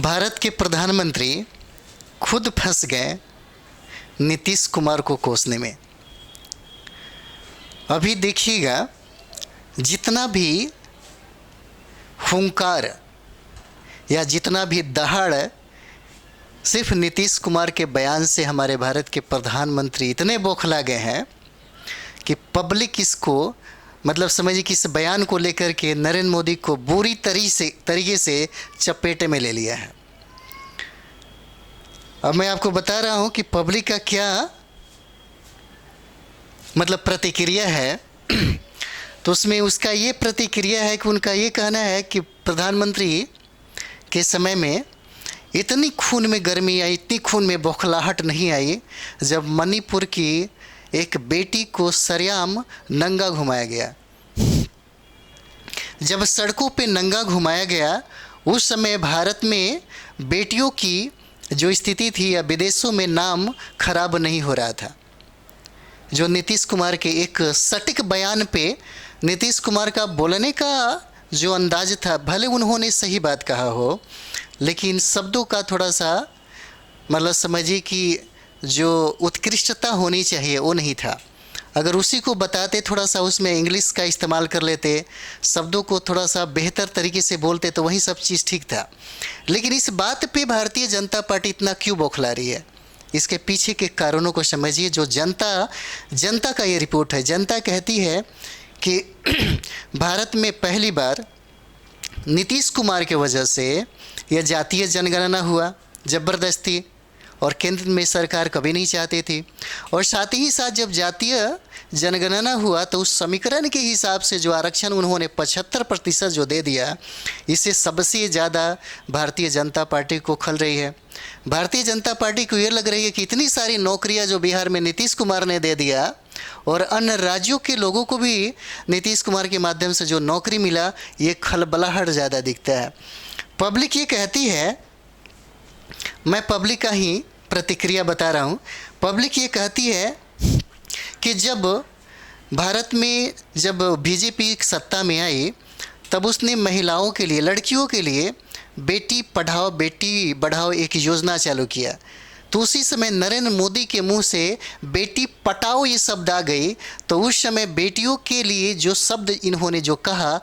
भारत के प्रधानमंत्री खुद फंस गए नीतीश कुमार को कोसने में। अभी देखिएगा, जितना भी हुंकार या जितना भी दहाड़ सिर्फ नीतीश कुमार के बयान से हमारे भारत के प्रधानमंत्री इतने बौखला गए हैं कि पब्लिक इसको मतलब समझिए कि इस बयान को लेकर के नरेंद्र मोदी को बुरी तरीके से चपेटे में ले लिया है। अब मैं आपको बता रहा हूं कि पब्लिक का क्या मतलब प्रतिक्रिया है। तो उसमें उसका ये प्रतिक्रिया है कि उनका ये कहना है कि प्रधानमंत्री के समय में इतनी खून में गर्मी आई, इतनी खून में बौखलाहट नहीं आई जब मणिपुर की एक बेटी को सरेआम नंगा घुमाया गया। जब सड़कों पे नंगा घुमाया गया, उस समय भारत में बेटियों की जो स्थिति थी या विदेशों में नाम खराब नहीं हो रहा था। जो नीतीश कुमार के एक सटीक बयान पे नीतीश कुमार का बोलने का जो अंदाज था, भले उन्होंने सही बात कहा हो, लेकिन शब्दों का थोड़ा सा मतलब समझिए कि जो उत्कृष्टता होनी चाहिए वो नहीं था। अगर उसी को बताते, थोड़ा सा उसमें इंग्लिश का इस्तेमाल कर लेते, शब्दों को थोड़ा सा बेहतर तरीके से बोलते तो वही सब चीज़ ठीक था। लेकिन इस बात पे भारतीय जनता पार्टी इतना क्यों बौखला रही है, इसके पीछे के कारणों को समझिए। जो जनता का ये रिपोर्ट है। जनता कहती है कि भारत में पहली बार नीतीश कुमार के वजह से यह जातीय जनगणना हुआ ज़बरदस्ती, और केंद्र में सरकार कभी नहीं चाहती थी। और साथ ही साथ जब जातीय जनगणना हुआ तो उस समीकरण के हिसाब से जो आरक्षण उन्होंने 75% जो दे दिया, इससे सबसे ज़्यादा भारतीय जनता पार्टी को खल रही है। भारतीय जनता पार्टी को ये लग रही है कि इतनी सारी नौकरियां जो बिहार में नीतीश कुमार ने दे दिया और अन्य राज्यों के लोगों को भी नीतीश कुमार के माध्यम से जो नौकरी मिला, ये खलबलाहट ज़्यादा दिखता है। पब्लिक ये कहती है, मैं पब्लिक का ही प्रतिक्रिया बता रहा हूँ। पब्लिक ये कहती है कि जब भारत में जब बीजेपी सत्ता में आई, तब उसने महिलाओं के लिए, लड़कियों के लिए बेटी पढ़ाओ बेटी बढ़ाओ एक योजना चालू किया। तो उसी समय नरेंद्र मोदी के मुंह से बेटी पटाओ ये शब्द आ गई, तो उस समय बेटियों के लिए जो शब्द इन्होंने जो कहा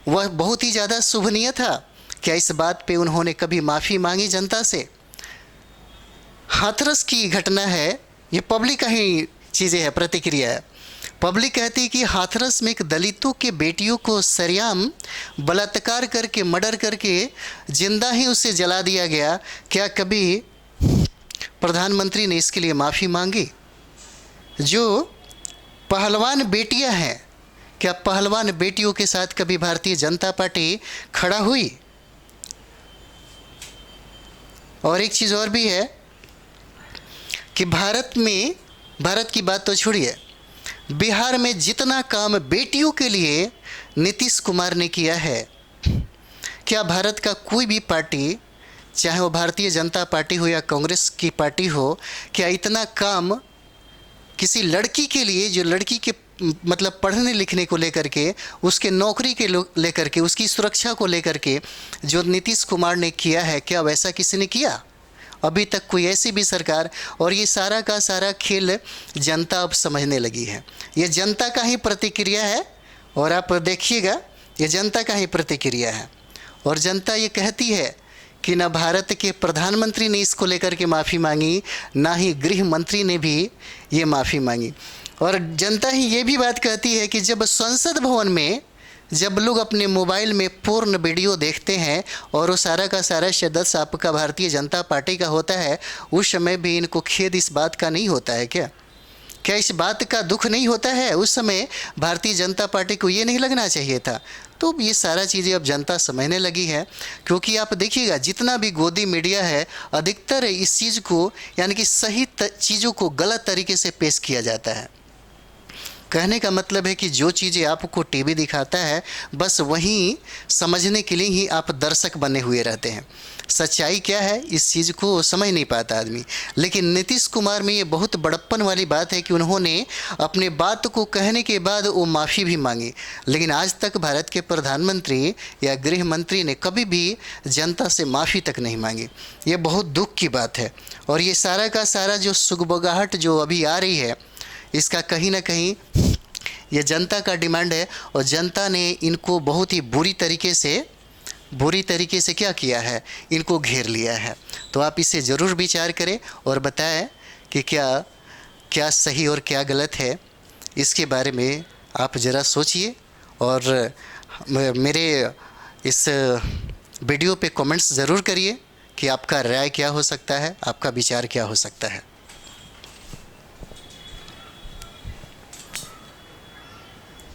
वह बहुत ही ज़्यादा शुभनीय था। क्या इस बात पे उन्होंने कभी माफ़ी मांगी जनता से? हाथरस की घटना है, ये पब्लिक का ही चीज़ें है, प्रतिक्रिया है। पब्लिक कहती है कि हाथरस में एक दलितों के बेटियों को सरेआम बलात्कार करके, मर्डर करके जिंदा ही उसे जला दिया गया। क्या कभी प्रधानमंत्री ने इसके लिए माफ़ी मांगी? जो पहलवान बेटियां हैं, क्या पहलवान बेटियों के साथ कभी भारतीय जनता पार्टी खड़ा हुई? और एक चीज़ और भी है कि भारत की बात तो छोड़िए, बिहार में जितना काम बेटियों के लिए नीतीश कुमार ने किया है, क्या भारत का कोई भी पार्टी, चाहे वो भारतीय जनता पार्टी हो या कांग्रेस की पार्टी हो, क्या इतना काम किसी लड़की के लिए, जो लड़की के मतलब पढ़ने लिखने को लेकर के, उसके नौकरी के लेकर के, उसकी सुरक्षा को लेकर के जो नीतीश कुमार ने किया है, क्या वैसा किसी ने किया? अभी तक कोई ऐसी भी सरकार। और ये सारा का सारा खेल जनता अब समझने लगी है। ये जनता का ही प्रतिक्रिया है, और आप देखिएगा ये जनता का ही प्रतिक्रिया है। और जनता ये कहती है कि ना भारत के प्रधानमंत्री ने इसको लेकर के माफ़ी मांगी, ना ही गृह मंत्री ने भी ये माफ़ी मांगी। और जनता ही ये भी बात कहती है कि जब संसद भवन में जब लोग अपने मोबाइल में पूर्ण वीडियो देखते हैं और वो सारा का सारा सदस्य आपका भारतीय जनता पार्टी का होता है, उस समय भी इनको खेद इस बात का नहीं होता है क्या? क्या इस बात का दुख नहीं होता है? उस समय भारतीय जनता पार्टी को ये नहीं लगना चाहिए था? तो ये सारा चीज़ें अब जनता समझने लगी है। क्योंकि आप देखिएगा, जितना भी गोदी मीडिया है, अधिकतर इस चीज़ को यानी कि सही चीज़ों को गलत तरीके से पेश किया जाता है। कहने का मतलब है कि जो चीज़ें आपको टीवी दिखाता है बस वहीं समझने के लिए ही आप दर्शक बने हुए रहते हैं। सच्चाई क्या है इस चीज़ को समझ नहीं पाता आदमी। लेकिन नीतीश कुमार में ये बहुत बड़प्पन वाली बात है कि उन्होंने अपने बात को कहने के बाद वो माफ़ी भी मांगी, लेकिन आज तक भारत के प्रधानमंत्री या गृह मंत्री ने कभी भी जनता से माफ़ी तक नहीं मांगी। ये बहुत दुख की बात है। और ये सारा का सारा जो सुगबगाहट जो अभी आ रही है, इसका कहीं ना कहीं ये जनता का डिमांड है, और जनता ने इनको बहुत ही बुरी तरीके से क्या किया है, इनको घेर लिया है। तो आप इसे ज़रूर विचार करें और बताएं कि क्या सही और क्या गलत है, इसके बारे में आप ज़रा सोचिए। और मेरे इस वीडियो पे कमेंट्स ज़रूर करिए कि आपका राय क्या हो सकता है, आपका विचार क्या हो सकता है।